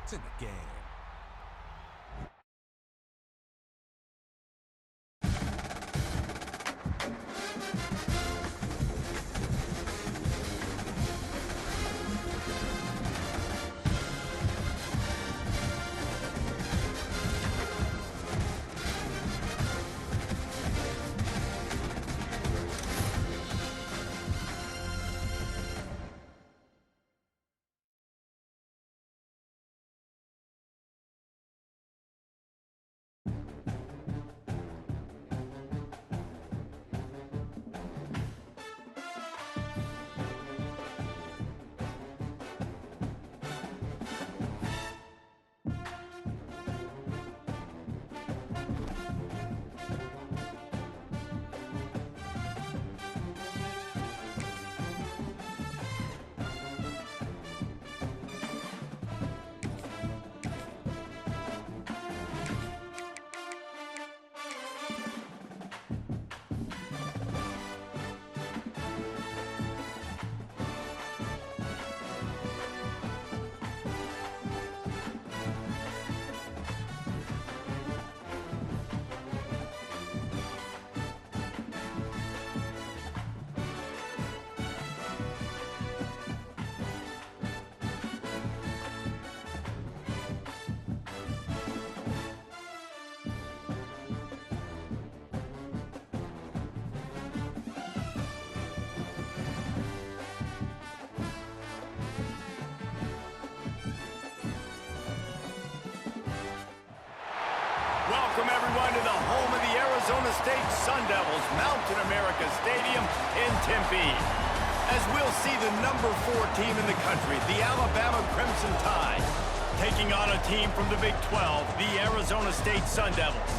It's in the game. Welcome, everyone, to the home of the Arizona State Sun Devils, Mountain America Stadium in Tempe. As we'll see the number 4 team in the country, the Alabama Crimson Tide, taking on a team from the Big 12, the Arizona State Sun Devils.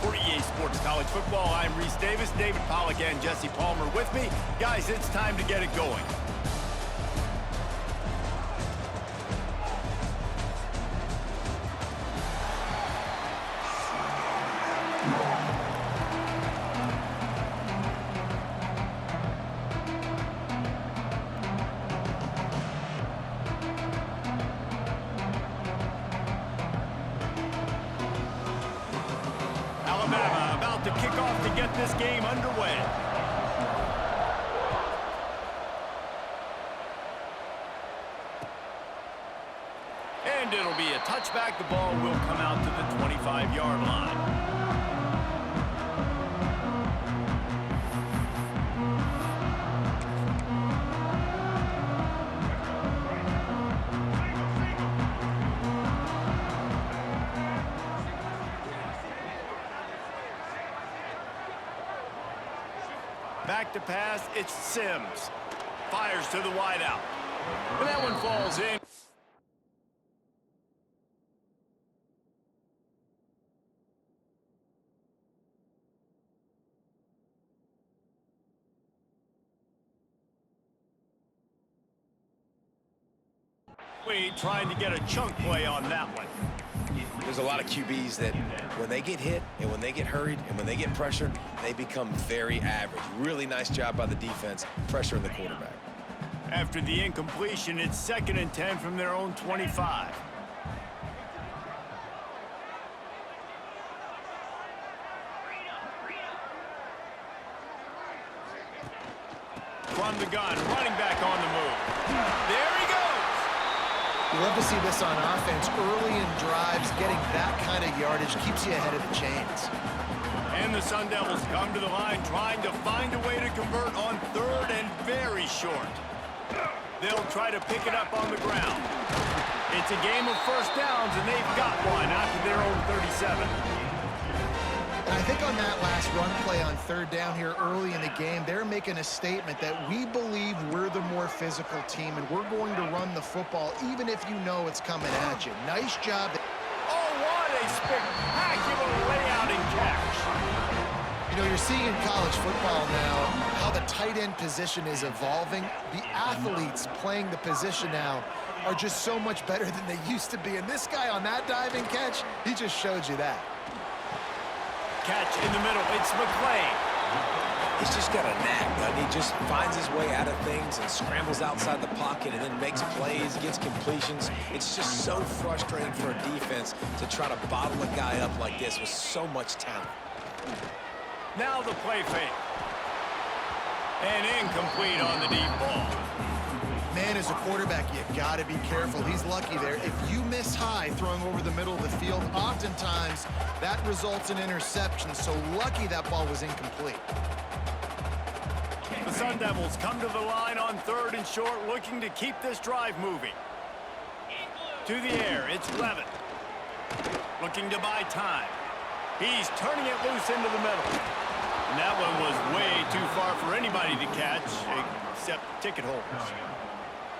For EA Sports College Football, I'm Reese Davis, David Pollack, and Jesse Palmer with me. Guys, it's time to get it going. Alabama about to kick off to get this game underway. And it'll be a touchback. The ball will come out to the 25-yard line. Back to pass, it's Sims. Fires to the wideout. And that one falls in. Trying to get a chunk play on that one. There's a lot of QBs that when they get hit and when they get hurried and when they get pressured, they become very average. Really nice job by the defense, pressuring the quarterback. After the incompletion, it's 2nd and 10 from their own 25. From the gun, running back on the move. There he goes! You love to see this on offense. Early in drives, getting that kind of yardage keeps you ahead of the chains. And the Sun Devils come to the line trying to find a way to convert on 3rd and very short. They'll try to pick it up on the ground. It's a game of first downs, and they've got one out to their own 37. And I think on that last run play on 3rd down here early in the game, they're making a statement that we believe we're the more physical team, and we're going to run the football even if you know it's coming at you. Nice job. Oh, what a spectacular layout and catch. You know, you're seeing in college football now how the tight end position is evolving. The athletes playing the position now are just so much better than they used to be. And this guy on that diving catch, he just showed you that. Catch in the middle, it's McClain. He's just got a knack, and he just finds his way out of things and scrambles outside the pocket and then makes plays, gets completions. It's just so frustrating for a defense to try to bottle a guy up like this with so much talent. Now the play fake. And incomplete on the deep ball. Man, as a quarterback, you got to be careful. He's lucky there. If you miss high throwing over the middle of the field, oftentimes that results in interception. So lucky that ball was incomplete. The Sun Devils come to the line on 3rd and short, looking to keep this drive moving. To the air, it's Levin. Looking to buy time. He's turning it loose into the middle. And that one was way too far for anybody to catch, except ticket holders.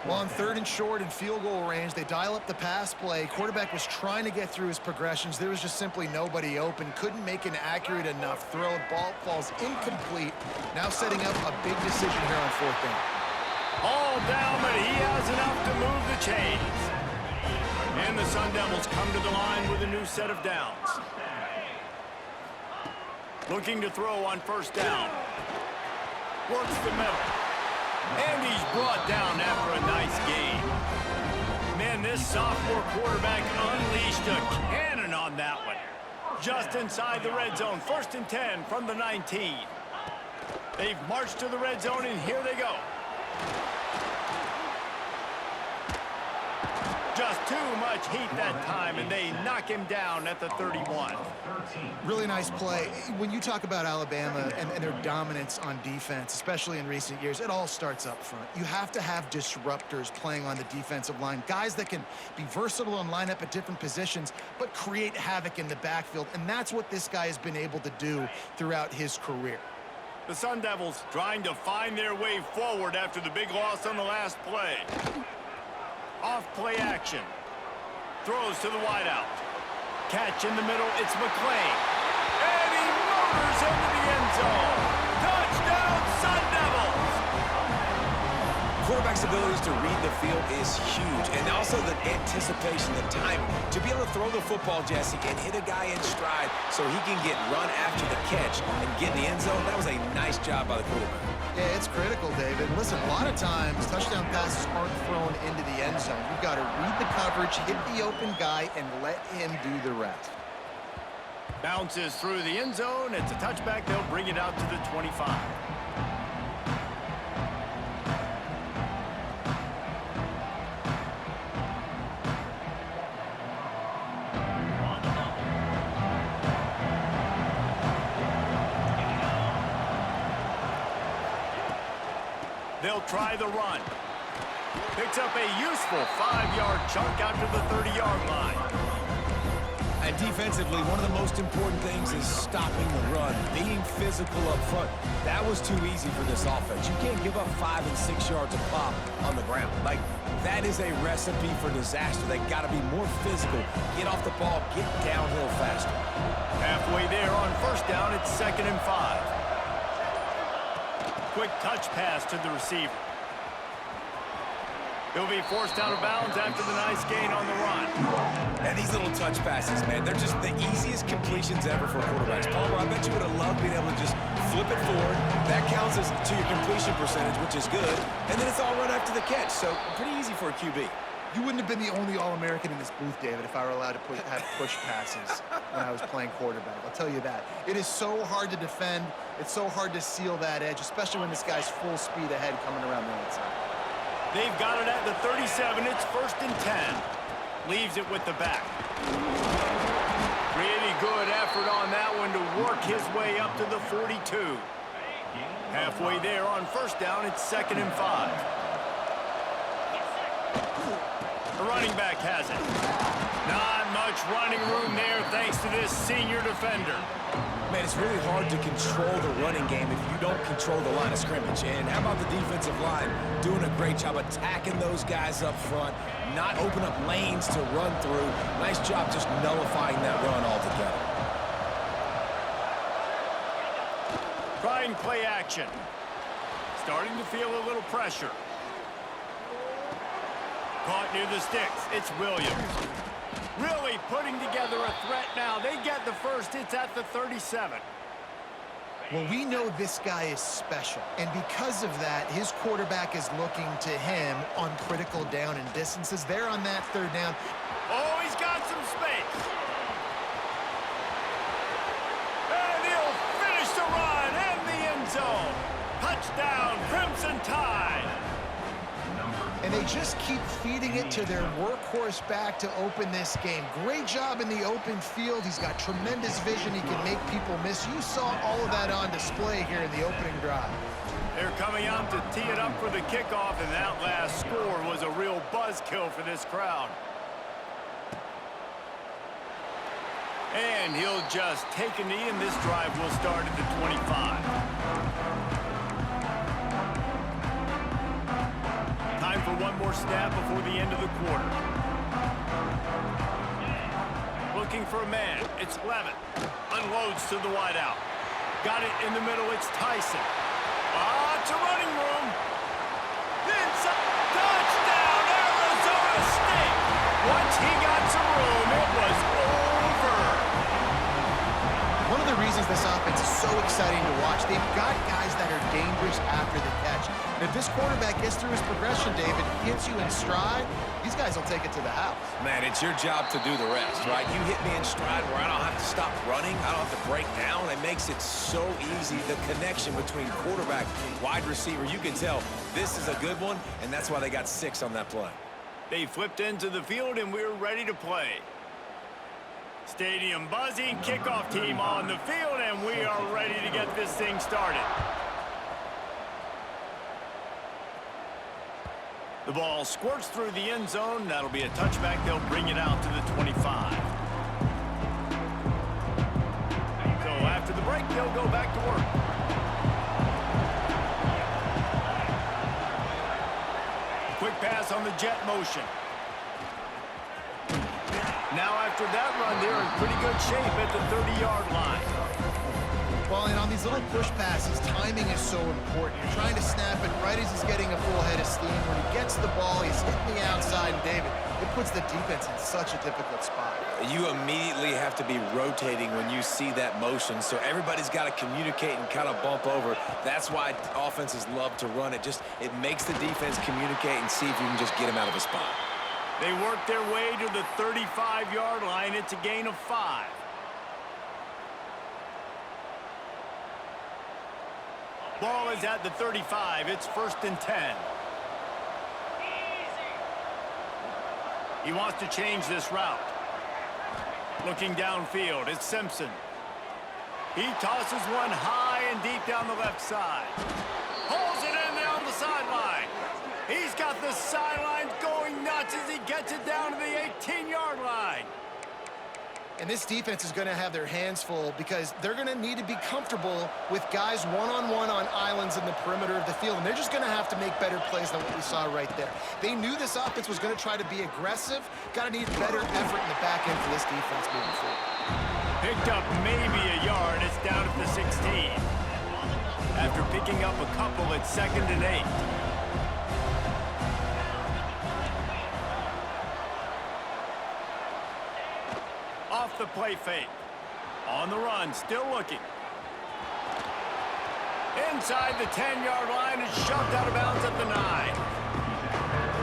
Well, on 3rd and short and field goal range, they dial up the pass play. Quarterback was trying to get through his progressions. There was just simply nobody open. Couldn't make an accurate enough throw. Ball falls incomplete. Now setting up a big decision here on 4th down. All down, but he has enough to move the chains. And the Sun Devils come to the line with a new set of downs. Looking to throw on 1st down. Works the middle. And he's brought down after a nice gain. Man, this sophomore quarterback unleashed a cannon on that one. Just inside the red zone. 1st and 10 from the 19. They've marched to the red zone, and here they go. Just too much heat that time, and they knock him down at the 31. Really nice play. When you talk about Alabama and their dominance on defense, especially in recent years, it all starts up front. You have to have disruptors playing on the defensive line, guys that can be versatile and line up at different positions, but create havoc in the backfield, and that's what this guy has been able to do throughout his career. The Sun Devils trying to find their way forward after the big loss on the last play. Off play action. Throws to the wideout. Catch in the middle, it's McClain. And he motors into the end zone. Touchdown, Sun Devils! Quarterback's abilities to read the field is huge, and also the anticipation, the timing. To be able to throw the football, Jesse, and hit a guy in stride so he can get run after the catch and get in the end zone, that was a nice job by the quarterback. Yeah, it's critical, David. Listen, a lot of times touchdown passes aren't thrown into the end zone. You've got to read the coverage, hit the open guy, and let him do the rest. Bounces through the end zone. It's a touchback. They'll bring it out to the 25. They'll try the run. Picks up a useful 5-yard chunk out to the 30-yard line. And defensively, one of the most important things is stopping the run, being physical up front. That was too easy for this offense. You can't give up 5 and 6 yards a pop on the ground. Like, that is a recipe for disaster. They got to be more physical, get off the ball, get downhill faster. Halfway there on 1st down, it's 2nd and 5. Quick touch pass to the receiver. He'll be forced out of bounds after the nice gain on the run. And these little touch passes, man, they're just the easiest completions ever for quarterbacks. Palmer, I bet you would have loved being able to just flip it forward. That counts as to your completion percentage, which is good. And then it's all run after the catch, so pretty easy for a QB. You wouldn't have been the only All-American in this booth, David, if I were allowed to have push passes when I was playing quarterback. I'll tell you that. It is so hard to defend. It's so hard to seal that edge, especially when this guy's full speed ahead coming around the outside. They've got it at the 37. It's 1st and 10. Leaves it with the back. Pretty good effort on that one to work his way up to the 42. Halfway there on 1st down, it's 2nd and 5. The running back has it. Not much running room there thanks to this senior defender. Man, it's really hard to control the running game if you don't control the line of scrimmage. And how about the defensive line doing a great job attacking those guys up front, not open up lanes to run through. Nice job just nullifying that run altogether. Trying play action. Starting to feel a little pressure. Caught near the sticks. It's Williams. Really putting together a threat now. They get the first. It's at the 37. Well, we know this guy is special, and because of that, his quarterback is looking to him on critical down and distances. There on that third down. Oh, he's got some space. And he'll finish the run in the end zone. Touchdown, Crimson Tide. And they just keep feeding it to their workhorse back to open this game. Great job in the open field. He's got tremendous vision. He can make people miss. You saw all of that on display here in the opening drive. They're coming out to tee it up for the kickoff, and that last score was a real buzzkill for this crowd. And he'll just take a knee, and this drive will start at the 25. Time for one more snap before the end of the quarter. Looking for a man. It's Levitt. Unloads to the wideout. Got it in the middle. It's Tyson. It's a running room. Touchdown, Arizona State. Once he got some room, it was over. One of the reasons this offense is so exciting to watch, they've got guys that are dangerous after the catch. And if this quarterback gets through his progression, David, hits you in stride, these guys will take it to the house. Man, it's your job to do the rest, right? You hit me in stride where I don't have to stop running. I don't have to break down. It makes it so easy. The connection between quarterback, wide receiver, you can tell this is a good one, and that's why they got 6 on that play. They flipped into the field, and we're ready to play. Stadium buzzing, kickoff team on the field, and we are ready to get this thing started. The ball squirts through the end zone. That'll be a touchback. They'll bring it out to the 25. So after the break, they'll go back to work. Quick pass on the jet motion. Now after that run, they're in pretty good shape at the 30-yard line. Well, and on these little push passes, timing is so important. You're trying to snap it right as he's getting a full head of steam. When he gets the ball, he's hitting the outside, and David, it puts the defense in such a difficult spot. You immediately have to be rotating when you see that motion, so everybody's got to communicate and kind of bump over. That's why offenses love to run it. It makes the defense communicate and see if you can just get him out of a spot. They work their way to the 35-yard line. It's a gain of 5. Ball is at the 35. It's 1st and 10. He wants to change this route. Looking downfield, it's Simpson. He tosses one high and deep down the left side. Pulls it in there on the sideline. He's got the sidelines going nuts as he gets it down to the 18-yard line. And this defense is going to have their hands full because they're going to need to be comfortable with guys one-on-one on islands in the perimeter of the field. And they're just going to have to make better plays than what we saw right there. They knew this offense was going to try to be aggressive. Got to need better effort in the back end for this defense moving forward. Picked up maybe a yard. It's down at the 16. After picking up a couple, it's 2nd and 8. Off the play fake. On the run, still looking. Inside the 10-yard line, is shoved out of bounds at the 9.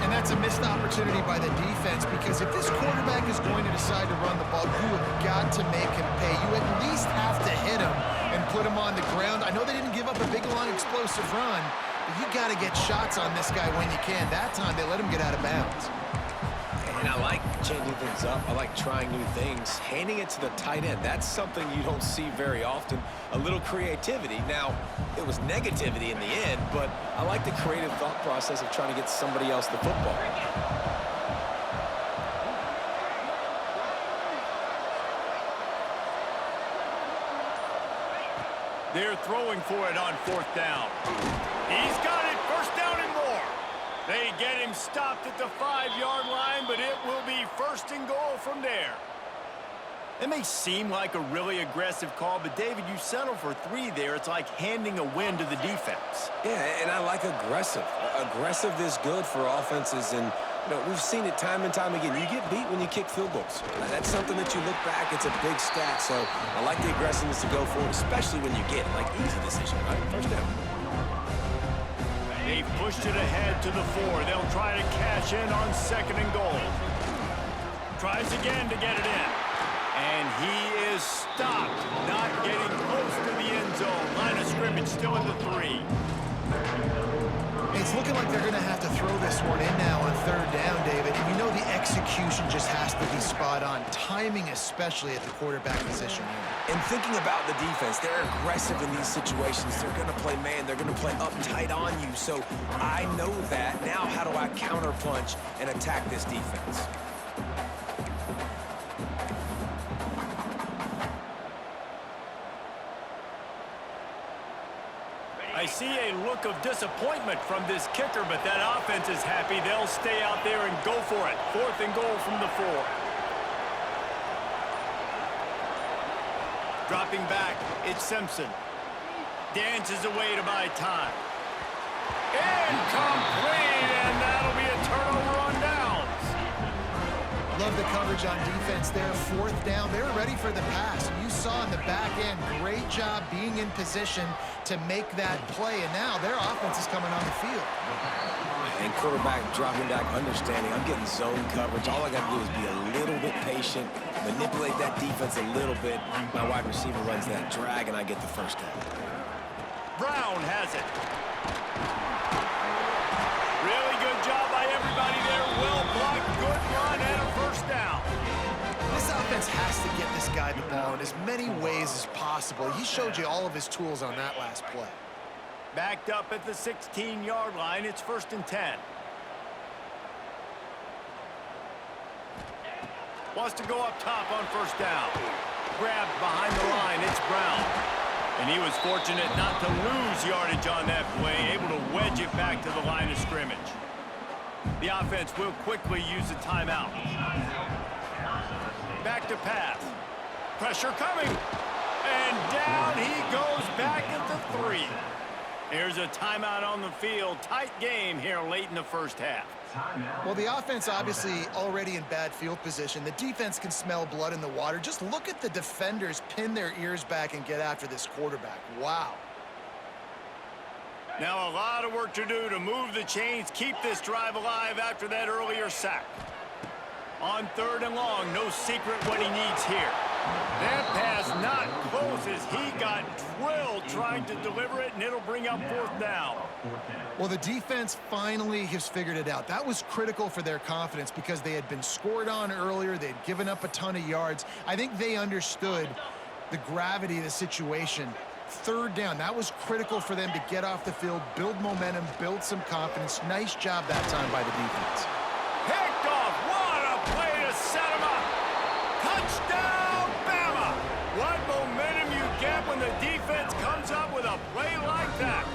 And that's a missed opportunity by the defense because if this quarterback is going to decide to run the ball, you have got to make him pay. You at least have to hit him and put him on the ground. I know they didn't give up a big, long, explosive run, but you got to get shots on this guy when you can. That time, they let him get out of bounds. And I like changing things up. I like trying new things. Handing it to the tight end, that's something you don't see very often. A little creativity. Now, it was negativity in the end, but I like the creative thought process of trying to get somebody else the football. They're throwing for it on 4th down. He's got it. 1st down and more. They get him stopped at the 5-yard line, but it will be 1st and goal from there. It may seem like a really aggressive call, but David, you settle for 3 there. It's like handing a win to the defense. Yeah, and I like aggressive. Aggressive is good for offenses, and No, we've seen it time and time again. You get beat when you kick field goals. That's something that you look back, it's a big stat. So I like the aggressiveness to go for it, especially when you get it. Like, easy decision, right? First down. They've pushed it ahead to the 4. They'll try to cash in on 2nd and goal. Tries again to get it in. And he is stopped, not getting close to the end zone. Line of scrimmage still in the 3. It's looking like they're going to have to throw this one in now on 3rd down, David. And you know the execution just has to be spot on. Timing, especially at the quarterback position here. And thinking about the defense, they're aggressive in these situations. They're going to play man. They're going to play uptight on you. So I know that. Now how do I counterpunch and attack this defense? I see a look of disappointment from this kicker, but that offense is happy. They'll stay out there and go for it. 4th and goal from the 4. Dropping back, it's Simpson. Dances away to buy time. Incomplete, and that'll be a turnover on downs. Love the coverage on defense there. 4th down, they're ready for the pass. You saw in the back end, great job being in position to make that play, and now their offense is coming on the field. And quarterback dropping back, understanding I'm getting zone coverage. All I got to do is be a little bit patient, manipulate that defense a little bit. My wide receiver runs that drag, and I get the first down. Brown has it. Really good job by everybody there. Well blocked, good run, and a first down. This offense has to get this guy the ball in as many ways as possible. He showed you all of his tools on that last play. Backed up at the 16-yard line. It's 1st and 10. Wants to go up top on 1st down. Grabbed behind the line. It's Brown. And he was fortunate not to lose yardage on that play, able to wedge it back to the line of scrimmage. The offense will quickly use a timeout. Back to pass. Pressure coming. And down he goes back at the 3. Here's a timeout on the field. Tight game here late in the first half. Well, the offense obviously already in bad field position. The defense can smell blood in the water. Just look at the defenders pin their ears back and get after this quarterback. Wow. Now a lot of work to do to move the chains, keep this drive alive after that earlier sack. On 3rd and long, no secret what he needs here. That pass not close as he got drilled trying to deliver it, and it'll bring up 4th down. Well, the defense finally has figured it out. That was critical for their confidence because they had been scored on earlier. They'd given up a ton of yards. I think they understood the gravity of the situation. 3rd down, that was critical for them to get off the field, build momentum, build some confidence. Nice job that time by the defense. Picked off. What a play to set him up. Touchdown, Bama. What momentum you get when the defense comes up with a play like that.